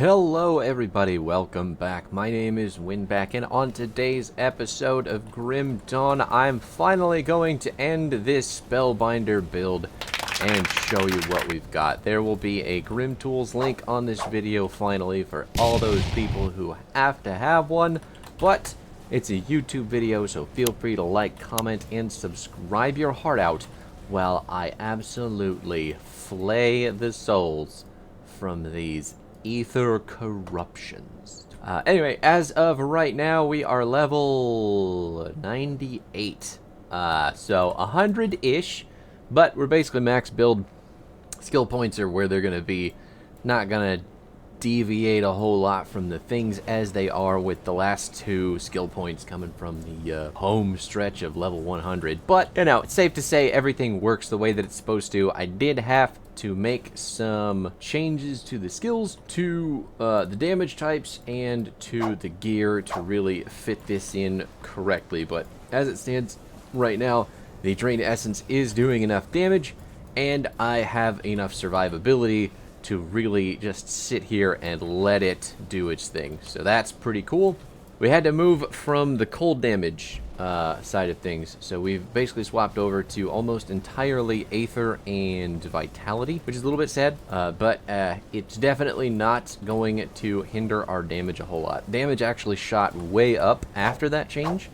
Hello everybody, welcome back. My name is Winback, and on today's episode of Grim Dawn, I'm finally going to end this Spellbinder build and show you what we've got. There will be a Grim Tools link on this video finally for all those people who have to have one, but it's a YouTube video, so feel free to like, comment, and subscribe your heart out while I absolutely flay the souls from these ether corruptions. Anyway, as of right now, we are level 98. So 100-ish, but we're basically max build. Skill points are where they're going to be. Not going to deviate a whole lot from the things as they are, with the last two skill points coming from the home stretch of level 100. But, you know, it's safe to say everything works the way that it's supposed to. I did have to make some changes to the skills, to the damage types, and to the gear to really fit this in correctly. But as it stands right now, the Drained Essence is doing enough damage, and I have enough survivability to really just sit here and let it do its thing. So that's pretty cool. We had to move from the cold damage side of things, so we've basically swapped over to almost entirely Aether and Vitality, which is a little bit sad, but it's definitely not going to hinder our damage a whole lot. Damage actually shot way up after that change.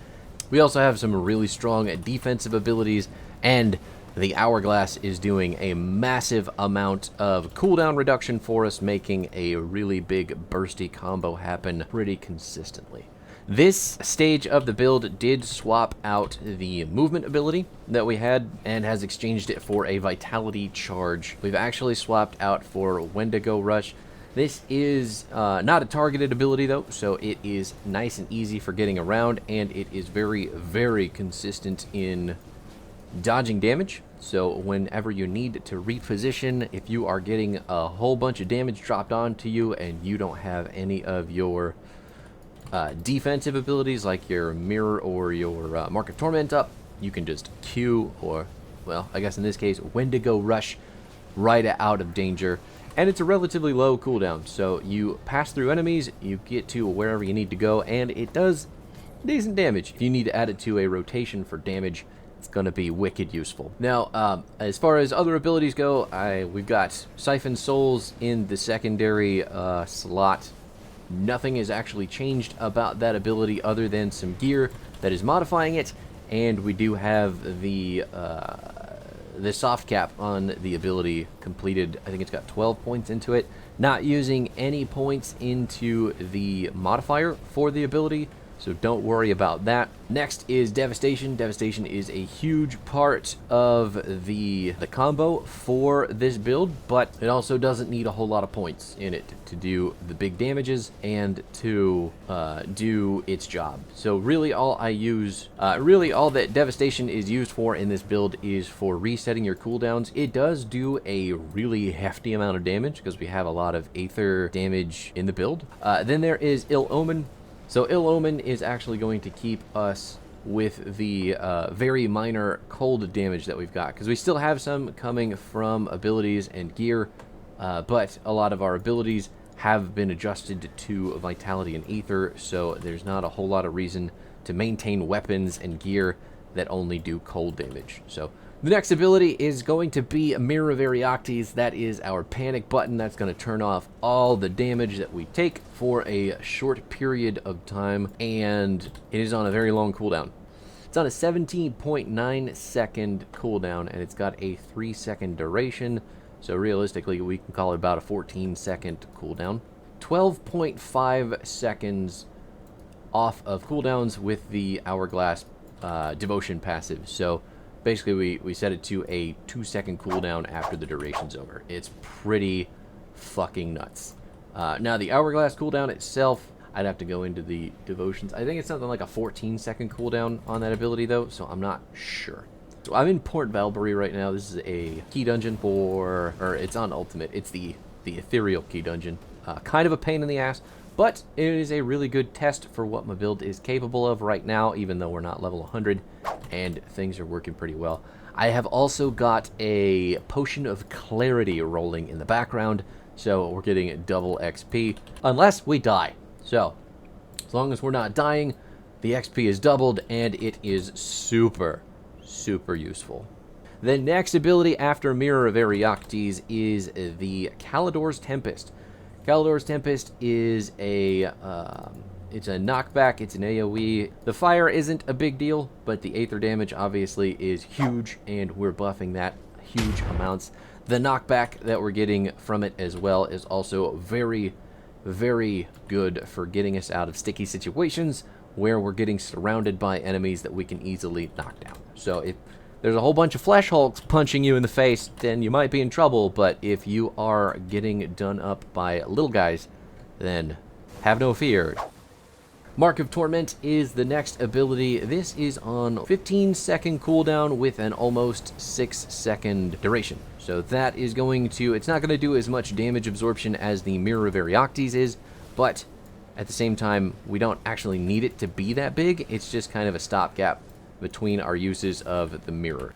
We also have some really strong defensive abilities, and the Hourglass is doing a massive amount of cooldown reduction for us, making a really big bursty combo happen pretty consistently. This stage of the build did swap out the movement ability that we had and has exchanged it for a Vitality charge. We've actually swapped out for Wendigo Rush. This is not a targeted ability though, so it is nice and easy for getting around, and it is very, very consistent in dodging damage. So whenever you need to reposition, if you are getting a whole bunch of damage dropped onto you and you don't have any of your defensive abilities like your Mirror or your Mark of Torment up, you can just Q, or, well, I guess in this case, Wendigo Rush right out of danger. And it's a relatively low cooldown, so you pass through enemies, you get to wherever you need to go, and it does decent damage. If you need to add it to a rotation for damage, it's going to be wicked useful. Now, as far as other abilities go, we've got Siphon Souls in the secondary slot. Nothing has actually changed about that ability other than some gear that is modifying it, and we do have the soft cap on the ability completed. I think it's got 12 points into it. Not using any points into the modifier for the ability, so don't worry about that. Next is Devastation. Devastation is a huge part of the combo for this build, but it also doesn't need a whole lot of points in it to do the big damages and to do its job. So really all all that Devastation is used for in this build is for resetting your cooldowns. It does do a really hefty amount of damage because we have a lot of Aether damage in the build. Then there is Ill Omen. So Ill Omen is actually going to keep us with the very minor cold damage that we've got, because we still have some coming from abilities and gear, but a lot of our abilities have been adjusted to Vitality and Aether, so there's not a whole lot of reason to maintain weapons and gear that only do cold damage. So the next ability is going to be Mirror of Arioctes. That is our panic button. That's going to turn off all the damage that we take for a short period of time, and it is on a very long cooldown. It's on a 17.9 second cooldown, and it's got a 3-second duration, so realistically we can call it about a 14-second cooldown. 12.5 seconds off of cooldowns with the Hourglass Devotion passive. So basically, we set it to a 2-second cooldown after the duration's over. It's pretty fucking nuts. Now, the Hourglass cooldown itself, I'd have to go into the devotions. I think it's something like a 14-second cooldown on that ability, though, so I'm not sure. So I'm in Port Valbury right now. This is a key dungeon or it's on Ultimate. It's the Ethereal key dungeon. Kind of a pain in the ass, but it is a really good test for what my build is capable of right now, even though we're not level 100, and things are working pretty well. I have also got a Potion of Clarity rolling in the background, So we're getting double XP, unless we die. So, as long as we're not dying, the XP is doubled, and it is super, super useful. The next ability after Mirror of Arioctes is the Kalidor's Tempest. Kalidor's Tempest is it's a knockback, it's an AoE. The fire isn't a big deal, but the Aether damage obviously is huge, and we're buffing that huge amounts. The knockback that we're getting from it as well is also very, very good for getting us out of sticky situations where we're getting surrounded by enemies that we can easily knock down. So if there's a whole bunch of flesh hulks punching you in the face, then you might be in trouble, but if you are getting done up by little guys, then have no fear. Mark of Torment is the next ability. This is on 15-second cooldown with an almost 6-second duration. So that is going to, it's not going to do as much damage absorption as the Mirror of Arioctes is, but at the same time, we don't actually need it to be that big. It's just kind of a stopgap between our uses of the mirror.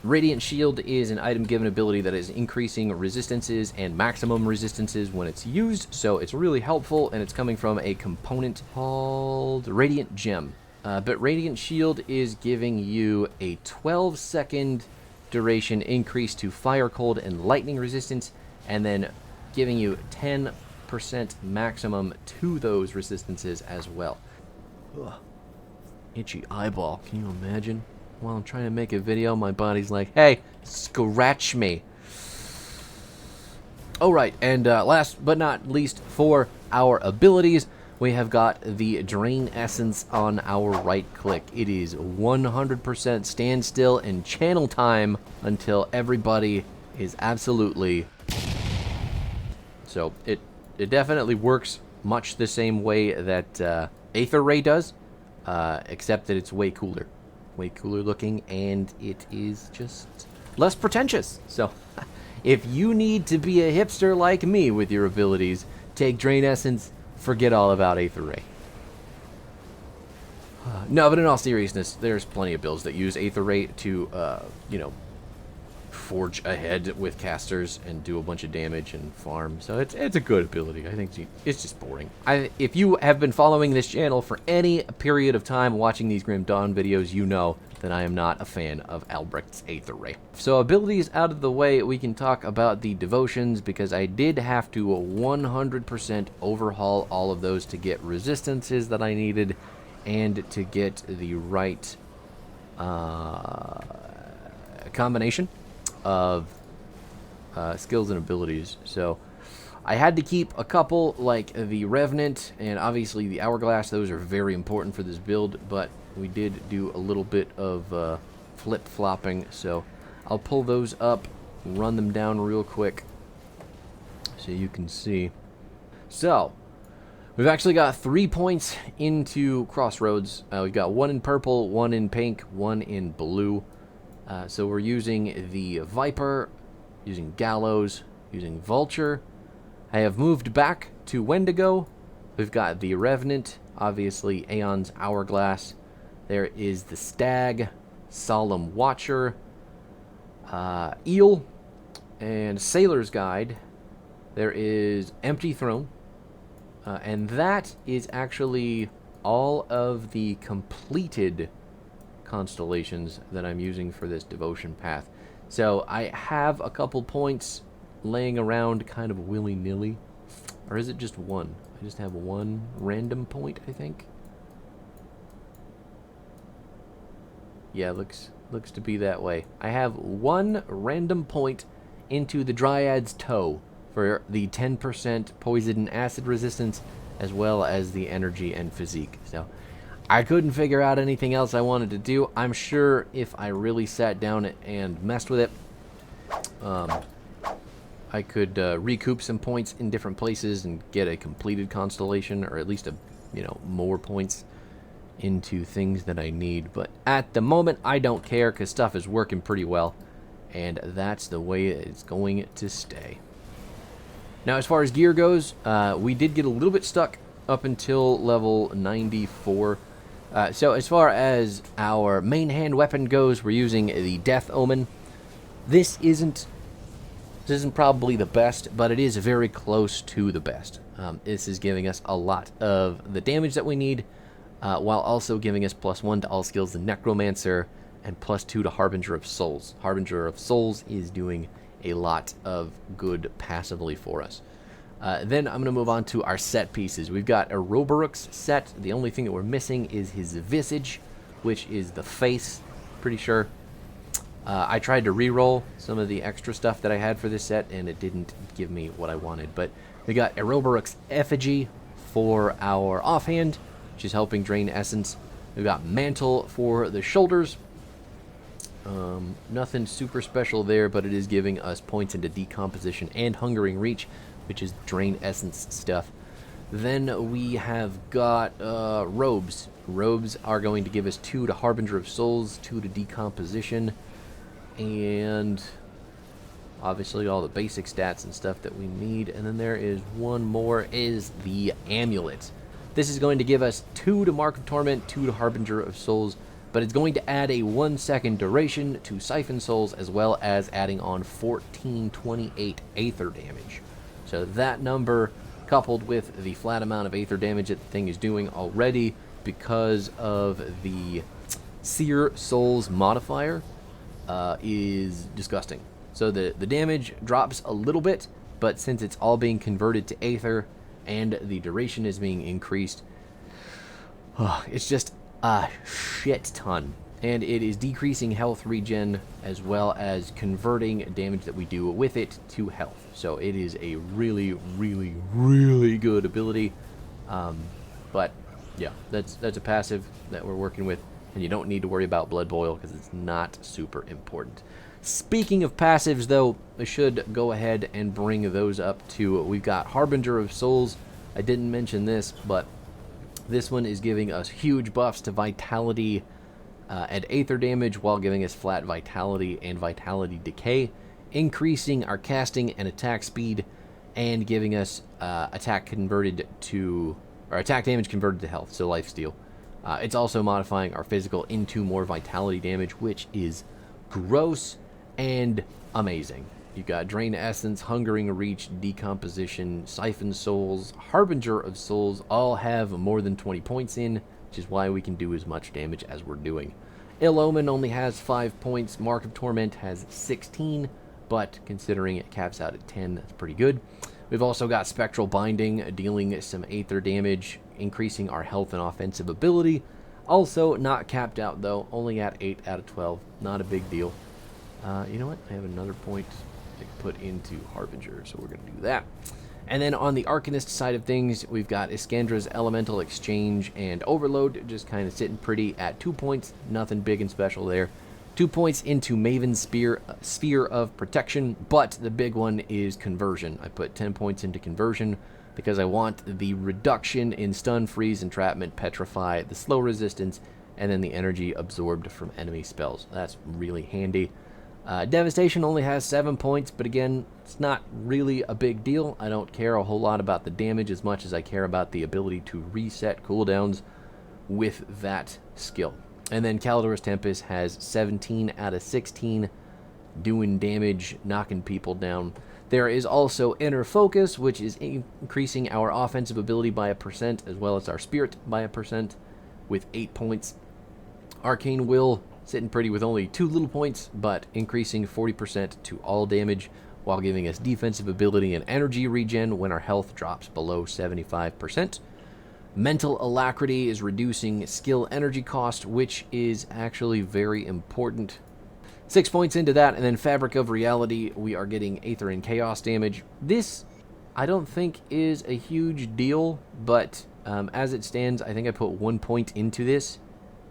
Radiant Shield is an item given ability that is increasing resistances and maximum resistances when it's used, so it's really helpful, and it's coming from a component called Radiant Gem. But Radiant Shield is giving you a 12-second duration increase to fire, cold, and lightning resistance, and then giving you 10% maximum to those resistances as well. Ugh. Itchy eyeball, can you imagine? While I'm trying to make a video, my body's like, hey, scratch me. Alright, and last but not least, for our abilities, we have got the Drain Essence on our right click. It is 100% standstill and channel time until everybody is absolutely... So, it definitely works much the same way that Aether Ray does. Except that it's way cooler looking, and it is just less pretentious. So if you need to be a hipster like me with your abilities, take Drain Essence, forget all about Aether Ray. No, but in all seriousness, there's plenty of builds that use Aether Ray to forge ahead with casters and do a bunch of damage and farm. So it's a good ability. I think it's just boring. If you have been following this channel for any period of time watching these Grim Dawn videos, you know that I am not a fan of Albrecht's Aether Ray. So abilities out of the way, we can talk about the devotions, because I did have to 100% overhaul all of those to get resistances that I needed and to get the right combination of skills and abilities. So I had to keep a couple, like the Revenant and obviously the Hourglass. Those are very important for this build, but we did do a little bit of flip-flopping, so I'll pull those up, run them down real quick so you can see. So we've actually got 3 points into Crossroads. We've got 1 in purple, 1 in pink, 1 in blue. So we're using the Viper, using Gallows, using Vulture. I have moved back to Wendigo. We've got the Revenant, obviously Aeon's Hourglass. There is the Stag, Solemn Watcher, Eel, and Sailor's Guide. There is Empty Throne. And that is actually all of the completed constellations that I'm using for this devotion path. So I have a couple points laying around kind of willy-nilly. Or is it just one? I just have one random point, I think. Yeah, looks to be that way. I have one random point into the Dryad's Toe for the 10% poison and acid resistance, as well as the energy and physique. So I couldn't figure out anything else I wanted to do. I'm sure if I really sat down and messed with it, I could recoup some points in different places and get a completed constellation, or at least more points into things that I need. But at the moment, I don't care, because stuff is working pretty well, and that's the way it's going to stay. Now, as far as gear goes, we did get a little bit stuck up until level 94. So as far as our main hand weapon goes, we're using the Death Omen. This isn't This isn't probably the best, but it is very close to the best. This is giving us a lot of the damage that we need, while also giving us +1 to all skills in Necromancer and +2 to Harbinger of Souls. Harbinger of Souls is doing a lot of good passively for us. Then I'm going to move on to our set pieces. We've got Ouroboros set. The only thing that we're missing is his visage, which is the face, pretty sure. I tried to re-roll some of the extra stuff that I had for this set, and it didn't give me what I wanted. But we got Ouroboros Effigy for our offhand, which is helping drain essence. We've got Mantle for the shoulders. Nothing super special there, but it is giving us points into Decomposition and Hungering Reach, which is drain essence stuff. Then we have got robes. Robes are going to give us 2 to Harbinger of Souls, 2 to Decomposition, and obviously all the basic stats and stuff that we need. And then there is one more, is the Amulet. This is going to give us 2 to Mark of Torment, 2 to Harbinger of Souls, but it's going to add a 1-second duration to Siphon Souls, as well as adding on 1428 Aether damage. So that number, coupled with the flat amount of Aether damage that the thing is doing already because of the Seer Souls modifier, is disgusting. So the damage drops a little bit, but since it's all being converted to Aether and the duration is being increased, it's just a shit ton. And it is decreasing health regen as well as converting damage that we do with it to health. So it is a really, really, really good ability. But yeah, that's a passive that we're working with, and you don't need to worry about Blood Boil because it's not super important. Speaking of passives, though, I should go ahead and bring those up too. We've got Harbinger of Souls. I didn't mention this, but this one is giving us huge buffs to Vitality and Aether damage while giving us flat Vitality and Vitality Decay, increasing our casting and attack speed, and giving us attack damage converted to health, so lifesteal. It's also modifying our physical into more Vitality damage, which is gross and amazing. You've got Drain Essence, Hungering Reach, Decomposition, Siphon Souls, Harbinger of Souls, all have more than 20 points in, which is why we can do as much damage as we're doing. Ill Omen only has 5 points, Mark of Torment has 16, but considering it caps out at 10, that's pretty good. We've also got Spectral Binding, dealing some Aether damage, increasing our health and offensive ability. Also not capped out though, only at 8 out of 12, not a big deal. You know what, I have another point to put into Harbinger, so we're going to do that. And then on the Arcanist side of things, we've got Iskandra's Elemental Exchange and Overload, just kind of sitting pretty at 2 points, nothing big and special there. 2 points into Maven's Sphere of Protection, but the big one is Conversion. I put 10 points into Conversion because I want the reduction in Stun, Freeze, Entrapment, Petrify, the slow resistance, and then the energy absorbed from enemy spells. That's really handy. Devastation only has 7 points, but again, it's not really a big deal. I don't care a whole lot about the damage as much as I care about the ability to reset cooldowns with that skill. And then Caldor's Tempest has 17 out of 16, doing damage, knocking people down. There is also Inner Focus, which is increasing our offensive ability by 1%, as well as our spirit by 1%, with 8 points. Arcane Will, sitting pretty with only 2 little points, but increasing 40% to all damage, while giving us defensive ability and energy regen when our health drops below 75%. Mental Alacrity is reducing skill energy cost, which is actually very important. 6 points into that, and then Fabric of Reality, we are getting Aether and Chaos damage. This, I don't think, is a huge deal, but as it stands, I think I put 1 point into this,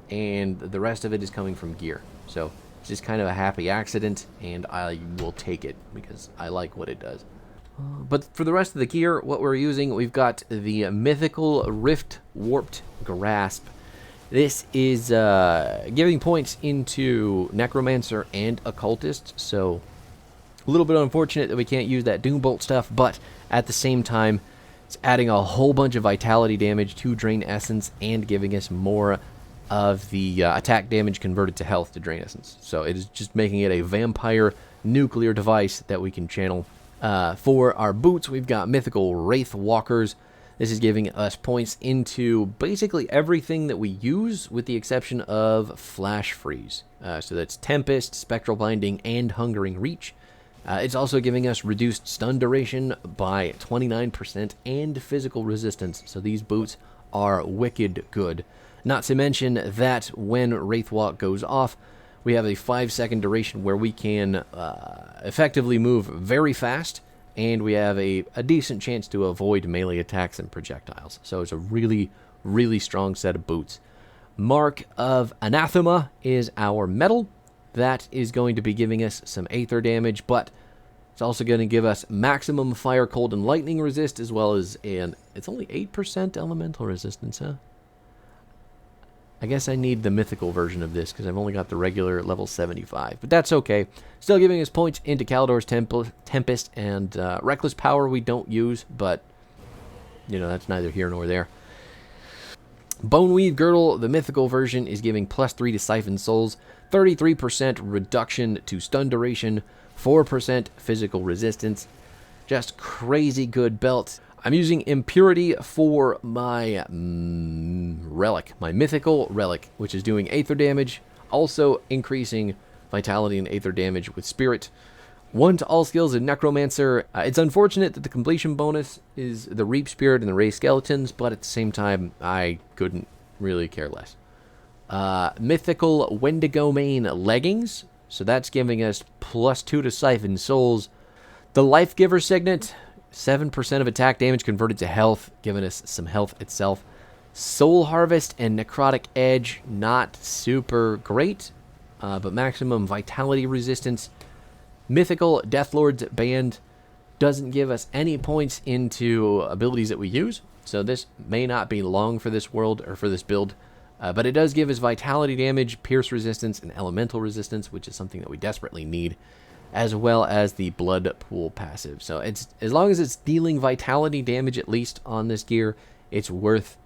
and the rest of it is coming from gear. So it's just kind of a happy accident, and I will take it because I like what it does. But for the rest of the gear, what we're using, we've got the Mythical Rift Warped Grasp. This is giving points into Necromancer and Occultist, so a little bit unfortunate that we can't use that Doombolt stuff, but at the same time, it's adding a whole bunch of Vitality damage to Drain Essence and giving us more of the attack damage converted to health to Drain Essence. So it is just making it a vampire nuclear device that we can channel. For our boots, we've got mythical Wraith Walkers. This is giving us points into basically everything that we use, with the exception of Flash Freeze. So that's Tempest, Spectral Binding, and Hungering Reach. It's also giving us reduced stun duration by 29% and physical resistance. So these boots are wicked good. Not to mention that when Wraith Walk goes off, we have a 5-second duration where we can effectively move very fast, and we have a decent chance to avoid melee attacks and projectiles. So it's a really, really strong set of boots. Mark of Anathema is our medal. That is going to be giving us some Aether damage, but it's also going to give us maximum Fire, Cold, and Lightning resist, as well as it's only 8% elemental resistance, huh? I guess I need the mythical version of this, because I've only got the regular level 75. But that's okay. Still giving us points into Kaldor's Tempest, and Reckless Power we don't use, but, you know, that's neither here nor there. Boneweave Girdle, the mythical version, is giving +3 to Siphon Souls, 33% reduction to stun duration, 4% physical resistance. Just crazy good belt. I'm using Impurity for my relic, my mythical relic, which is doing Aether damage, also increasing Vitality and Aether damage with Spirit. 1 to all skills in Necromancer. It's unfortunate that the completion bonus is the Reap Spirit and the Ray Skeletons, but at the same time, I couldn't really care less. Mythical Wendigo Mane Leggings, so that's giving us +2 to Siphon Souls. The Life Giver Signet, 7% of attack damage converted to health, giving us some health itself. Soul Harvest and Necrotic Edge, not super great, but maximum Vitality resistance. Mythical Deathlord's Band doesn't give us any points into abilities that we use, so this may not be long for this world, or for this build, but it does give us Vitality damage, Pierce resistance, and Elemental resistance, which is something that we desperately need, as well as the Blood Pool passive. So it's, as long as it's dealing Vitality damage at least on this gear, it's worth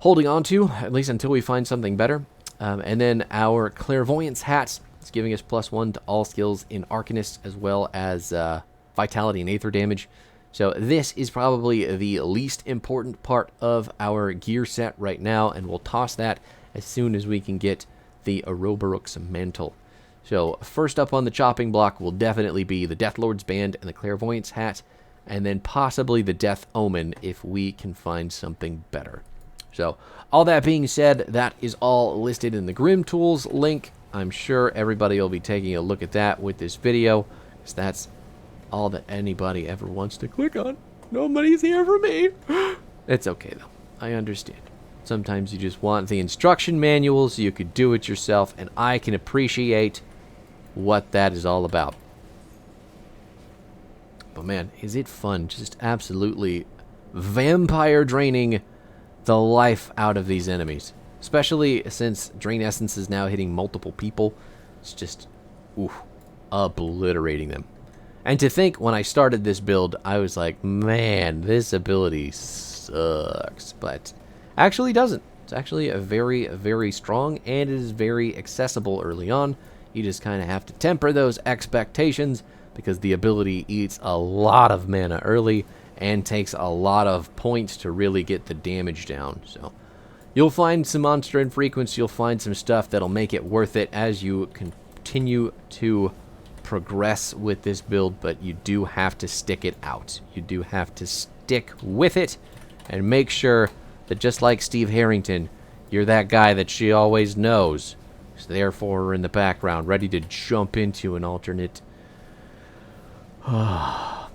holding on to, at least until we find something better. And then our Clairvoyance Hats, it's giving us +1 to all skills in Arcanist, as well as Vitality and Aether damage. So this is probably the least important part of our gear set right now, and we'll toss that as soon as we can get the Ouroboros Mantle. So first up on the chopping block will definitely be the Deathlord's Band and the Clairvoyance Hat, and then possibly the Death Omen if we can find something better. So all that being said, that is all listed in the Grim Tools link. I'm sure everybody will be taking a look at that with this video, because that's all that anybody ever wants to click on. Nobody's here for me. It's okay, though. I understand. Sometimes you just want the instruction manual so you could do it yourself, and I can appreciate what that is all about. But man, is it fun, just absolutely vampire draining the life out of these enemies. Especially since Drain Essence is now hitting multiple people. It's just, obliterating them. And to think, when I started this build, I was like, man, this ability sucks. But actually doesn't. It's actually a very, very strong, and it is very accessible early on. You just kind of have to temper those expectations, because the ability eats a lot of mana early and takes a lot of points to really get the damage down. So you'll find some monster infrequence, you'll find some stuff that'll make it worth it as you continue to progress with this build, but you do have to stick it out. You do have to stick with it and make sure that, just like Steve Harrington, you're that guy that she always knows, who's there for her in the background, ready to jump into an alternate. I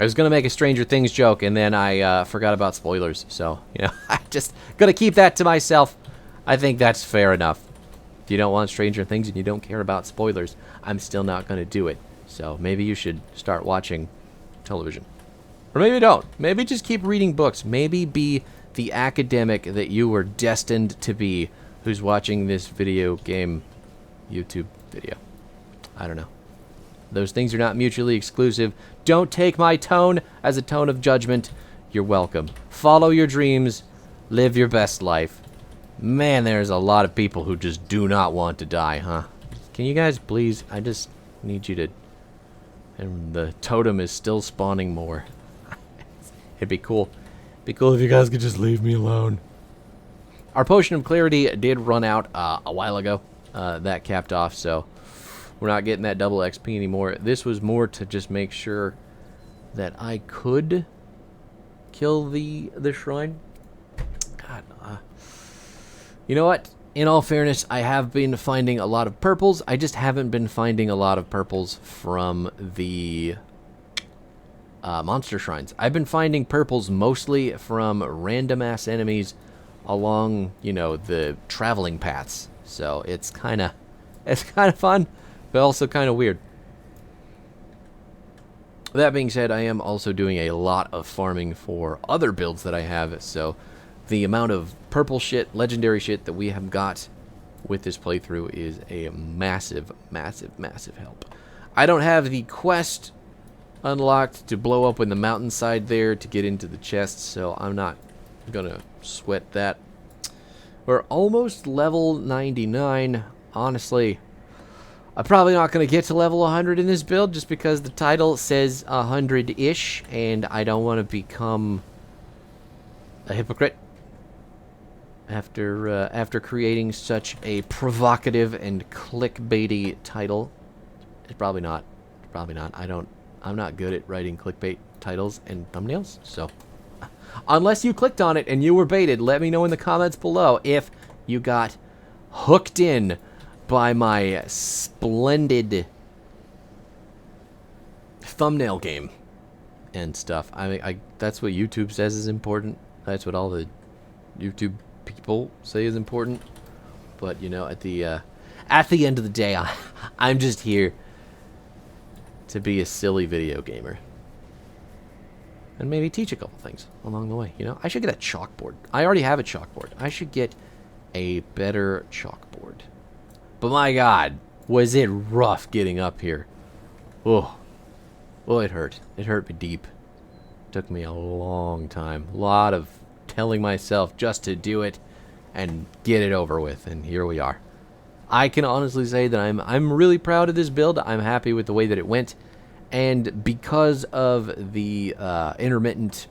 was going to make a Stranger Things joke, and then I forgot about spoilers. So, you know, I'm just going to keep that to myself. I think that's fair enough. If you don't want Stranger Things and you don't care about spoilers, I'm still not going to do it. So maybe you should start watching television. Or maybe don't. Maybe just keep reading books. Maybe be the academic that you were destined to be, who's watching this video game YouTube video. I don't know. Those things are not mutually exclusive. Don't take my tone as a tone of judgment. You're welcome. Follow your dreams. Live your best life. Man, there's a lot of people who just do not want to die, huh? Can you guys please? I just need you to... And the totem is still spawning more. It'd be cool. It'd be cool if you guys could just leave me alone. Our potion of clarity did run out a while ago. That capped off, so we're not getting that double XP anymore. This was more to just make sure that I could kill the shrine. God, you know what? In all fairness, I have been finding a lot of purples. I just haven't been finding a lot of purples from the monster shrines. I've been finding purples mostly from random-ass enemies along, you know, the traveling paths. So it's kind of fun, but also kind of weird. That being said, I am also doing a lot of farming for other builds that I have, so the amount of purple shit, legendary shit that we have got with this playthrough is a massive, massive, massive help. I don't have the quest unlocked to blow up in the mountainside there to get into the chests, so I'm not gonna sweat that. We're almost level 99. Honestly, I'm probably not going to get to level 100 in this build just because the title says 100-ish, and I don't want to become a hypocrite after creating such a provocative and clickbaity title. It's probably not. Probably not. I'm not good at writing clickbait titles and thumbnails, so unless you clicked on it and you were baited, let me know in the comments below if you got hooked in by my splendid thumbnail game and stuff. I that's what YouTube says is important. That's what all the YouTube people say is important. But you know, at the end of the day, I'm just here to be a silly video gamer and maybe teach a couple things along the way. You know, I should get a chalkboard. I already have a chalkboard. I should get a better chalkboard. But my God, was it rough getting up here. Oh, it hurt. It hurt me deep. Took me a long time. A lot of telling myself just to do it and get it over with, and here we are. I can honestly say that I'm really proud of this build. I'm happy with the way that it went, and because of the intermittent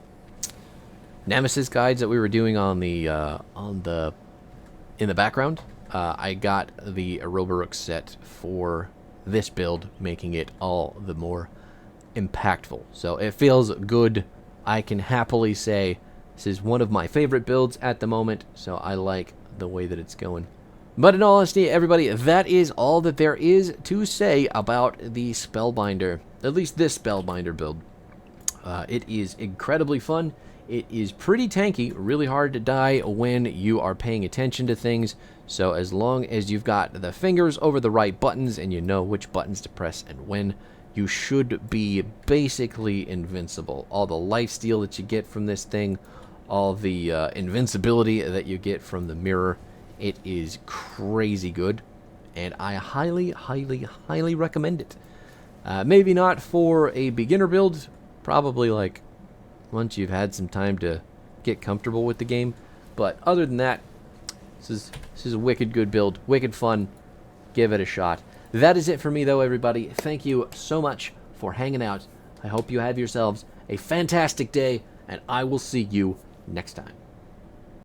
Nemesis guides that we were doing in the background, I got the Ouroboros set for this build, making it all the more impactful. So it feels good. I can happily say this is one of my favorite builds at the moment, so I like the way that it's going. But in all honesty, everybody, that is all that there is to say about the Spellbinder, at least this Spellbinder build. It is incredibly fun. It is pretty tanky, really hard to die when you are paying attention to things. So as long as you've got the fingers over the right buttons and you know which buttons to press and when, you should be basically invincible. All the lifesteal that you get from this thing, all the invincibility that you get from the mirror, it is crazy good, and I highly, highly, highly recommend it. Maybe not for a beginner build, probably like once you've had some time to get comfortable with the game, but other than that, this is a wicked good build, wicked fun. Give it a shot. That is it for me though, everybody. Thank you so much for hanging out. I hope you have yourselves a fantastic day, and I will see you next time.